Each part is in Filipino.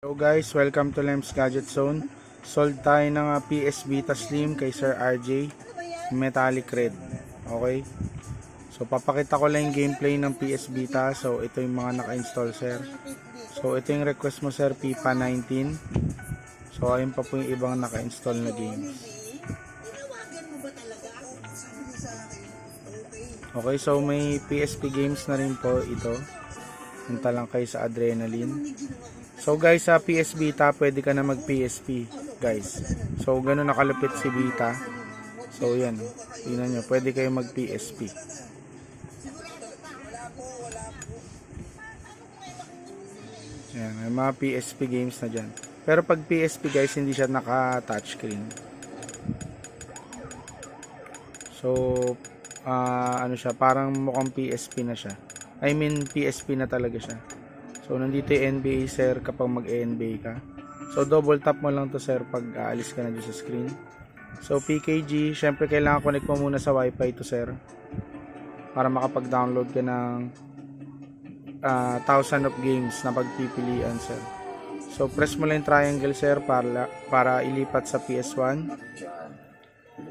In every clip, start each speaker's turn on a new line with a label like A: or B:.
A: Hello guys, welcome to Lems Gadget Zone. Sold tayo ng PS Vita Slim kay Sir RJ, metallic red. Okay? So papakita ko lang yung gameplay ng PS Vita. So ito yung mga naka-install sir. So ito yung request mo sir, FIFA 19. So ayun pa po yung ibang naka-install na games. Okay, so may PSP games na rin po ito. Punta lang kayo sa Adrenaline. So guys, sa PS Vita, pwede ka na mag PSP, guys. So ganun nakalupit si Vita. So yan, tingnan nyo, pwede kayo mag PSP. Yan, may mga PSP games na dyan. Pero pag PSP guys, hindi siya naka touchscreen. So ano siya, parang mukhang PSP na siya. I mean PSP na talaga siya. So nandito yung NBA sir kapag mag-NBA ka. So double tap mo lang to sir pag aalis ka na dyan sa screen. So PKG, syempre kailangan connect mo muna sa wifi to sir, para makapag-download ka ng 1,000 of games na pagpipilian sir. So press mo lang yung triangle sir para ilipat sa PS1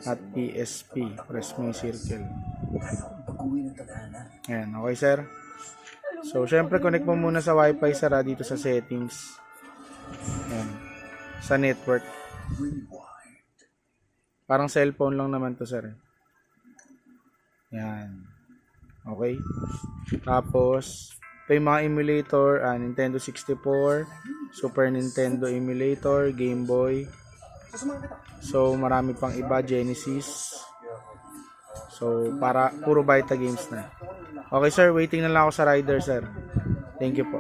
A: at PSP. Press mo yung circle. Ayan, okay sir. So, syempre connect mo muna sa Wi-Fi sir dito sa settings. Ayan. Sa network. Parang cellphone lang naman to sir. Ayan. Okay. Tapos, ito yung mga emulator, Nintendo 64, Super Nintendo emulator, Game Boy. So, marami pang iba, Genesis. So, puro Vita games na. Okay sir, waiting na lang ako sa rider sir. Thank you po.